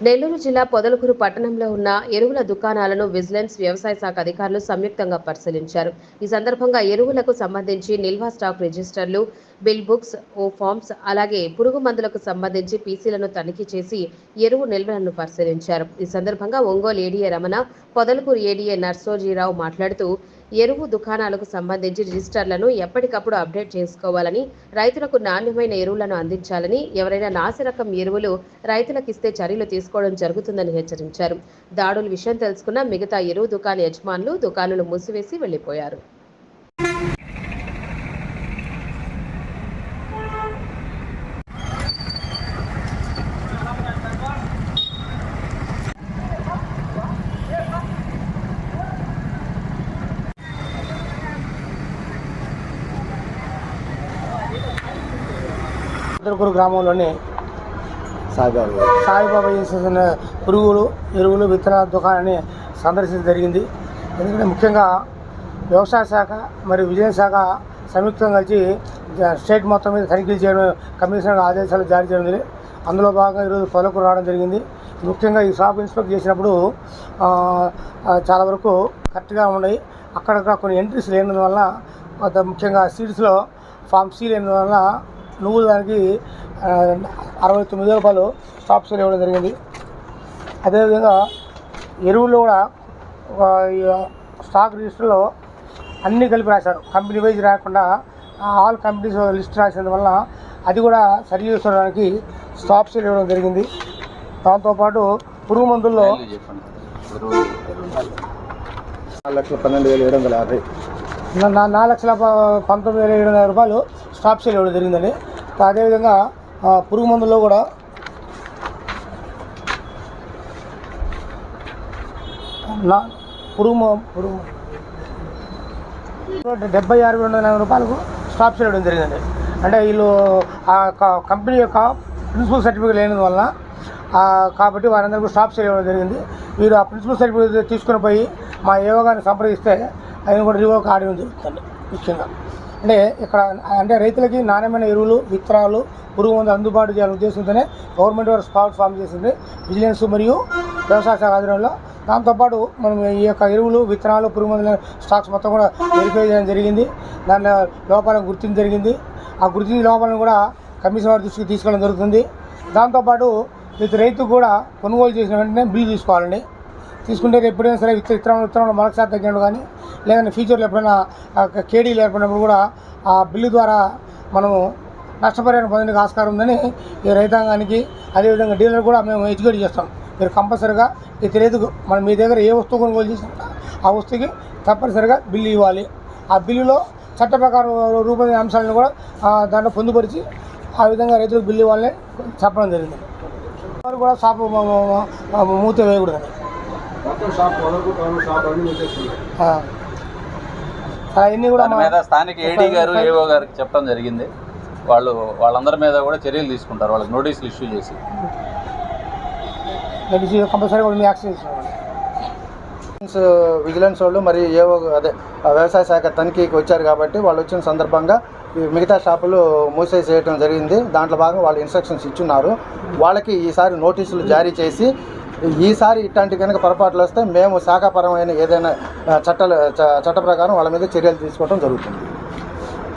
నెల్లూరు జిల్లా పొదలకూరు పట్టణంలో ఉన్న ఎరువుల దుకాణాలను విజిలెన్స్ వ్యవసాయ శాఖ అధికారులు సంయుక్తంగా పరిశీలించారు. ఈ సందర్భంగా ఎరువులకు సంబంధించి నిల్వ స్టాక్ రిజిస్టర్లు, బిల్ బుక్స్, ఓ ఫార్మ్స్, అలాగే పురుగు మందులకు సంబంధించి పీసీలను తనిఖీ చేసి ఎరువు నిల్వలను పరిశీలించారు. ఈ సందర్భంగా ఒంగోలు ఏడీఏ రమణ, పొదలకూరు ఏడీఏ నర్సోజీరావు మాట్లాడుతూ ఎరువు దుకాణాలకు సంబంధించి రిజిస్టర్లను ఎప్పటికప్పుడు అప్డేట్ చేసుకోవాలని, రైతులకు నాణ్యమైన ఎరువులను అందించాలని, ఎవరైనా నాసిరకం ఎరువులు రైతులకిస్తే చర్యలు తీసుకోవడం జరుగుతుందని హెచ్చరించారు. దాడుల విషయం తెలుసుకున్న మిగతా ఎరువు దుకాణ యజమానులు దుకాణాలు మూసివేసి వెళ్లిపోయారు. పొదలకూరు గ్రామంలోని సాయిబాబా చేసిన ఎరువులు విత్తనాల దుకాణాన్ని సందర్శించడం జరిగింది. ఎందుకంటే ముఖ్యంగా వ్యవసాయ శాఖ మరియు విజిలెన్స్ శాఖ సంయుక్తంగా కలిసి స్టేట్ మొత్తం మీద తనిఖీలు చేయడం కమిషనర్ ఆదేశాలు జారీ చేయడం జరిగింది. అందులో భాగంగా ఈరోజు పొదలకూరు రావడం జరిగింది. ముఖ్యంగా ఈ షాప్ ఇన్స్పెక్ట్ చేసినప్పుడు చాలా వరకు కరెక్ట్గా ఉన్నాయి. అక్కడక్కడ కొన్ని ఎంట్రీస్ లేనందువల్ల, ముఖ్యంగా సీడ్స్లో ఫామ్ సి లేనందువల్ల నువ్వులు దానికి 69,000 రూపాయలు స్టాప్ సేల్ ఇవ్వడం జరిగింది. అదేవిధంగా ఎరువులు కూడా స్టాక్ రిజిస్టర్లో అన్నీ కలిపి రాశారు. కంపెనీ వైజ్ రాకుండా ఆల్ కంపెనీస్ లిస్ట్ రాసినందువల్ల అది కూడా సరి చేసుకోవడానికి స్టాప్ సేల్ ఇవ్వడం జరిగింది. దాంతోపాటు పురుగు మందుల్లో 4,12,750 4,19,750 రూపాయలు స్టాప్ సేల్ ఇవ్వడం జరిగిందని. అదేవిధంగా పురుగు మందుల్లో కూడా పురుగు 76,240 రూపాయలకు స్టాప్ సేల్ ఇవ్వడం జరిగిందండి. అంటే వీళ్ళు ఆ కంపెనీ యొక్క ప్రిన్సిపల్ సర్టిఫికేట్ లేనందువల్ల కాబట్టి వారందరికీ స్టాప్ సేల్ ఇవ్వడం జరిగింది. వీరు ఆ ప్రిన్సిపల్ సర్టిఫికేట్ తీసుకుని పోయి మా ఏవో గారిని సంప్రదిస్తే ఆయన కూడా రివోక్ ఆడడం జరుగుతుంది. ముఖ్యంగా అంటే రైతులకి నాణ్యమైన ఎరువులు, విత్తనాలు, పురుగు మందు అందుబాటు చేయాలనే ఉద్దేశంతోనే గవర్నమెంట్ వారు స్టాక్ ఫామ్ చేసింది విజిలెన్స్ మరియు వ్యవసాయ శాఖ ఆధ్వర్యంలో. దాంతోపాటు మనం ఈ యొక్క ఎరువులు, విత్తనాలు, పురుగు మందుల స్టాక్స్ మొత్తం కూడా వెరిఫై చేయడం జరిగింది. దానిలో లోపాలను గుర్తించడం జరిగింది. ఆ గుర్తించిన లోపాలను కూడా కమిషన్ వారి దృష్టికి తీసుకోవడం జరుగుతుంది. దాంతోపాటు ప్రతి రైతు కూడా కొనుగోలు చేసిన వెంటనే బిల్లు తీసుకోవాలండి. తీసుకుంటే ఎప్పుడైనా సరే విత్తనాలు మొలక శాతం తగ్గినప్పుడు కానీ, లేదంటే ఫ్యూచర్లో ఎప్పుడైనా కేడీలు ఏర్పడినప్పుడు కూడా ఆ బిల్లు ద్వారా మనము నష్టపరిహారం పొందడానికి ఆస్కారం ఉందని ఈ రైతాంగానికి, అదేవిధంగా డీలర్ కూడా మేము ఎడ్యుకేట్ చేస్తాం. మీరు కంపల్సరిగా ప్రతి రైతుకు మీ దగ్గర ఏ వస్తువు కొనుగోలు చేసినా ఆ వస్తువుకి తప్పనిసరిగా బిల్లు ఇవ్వాలి. ఆ బిల్లులో చట్ట ప్రకారం రూపొందిన అంశాలను కూడా దాంట్లో పొందుపరిచి ఆ విధంగా రైతులకు బిల్లు ఇవ్వాలని చెప్పడం జరిగింది. వారు కూడా షాప్ మూత వేయకూడదని అవన్నీ కూడా స్థానిక ఏడీ గారు, ఏఓ గారికి చెప్పడం జరిగింది. వాళ్ళందరి మీద కూడా చర్యలు తీసుకుంటారు. వాళ్ళకి నోటీసులు ఇష్యూ చేసి కంపల్సరీగా యాక్షన్ తీసుకుంటారు. విజిలెన్స్ వాళ్ళు మరి ఏవో వ్యవసాయ శాఖ తనిఖీకి వచ్చారు కాబట్టి వాళ్ళు వచ్చిన సందర్భంగా మిగతా షాపులు మూసేసేయడం జరిగింది. దాంట్లో భాగంగా వాళ్ళు ఇన్స్ట్రక్షన్స్ ఇచ్చున్నారు. వాళ్ళకి ఈసారి నోటీసులు జారీ చేసి ఈసారి ఇట్లాంటి కనుక పొరపాట్లు వస్తే మేము శాఖాపరమైన ఏదైనా చట్ట ప్రకారం వాళ్ళ మీద చర్యలు తీసుకోవడం జరుగుతుంది.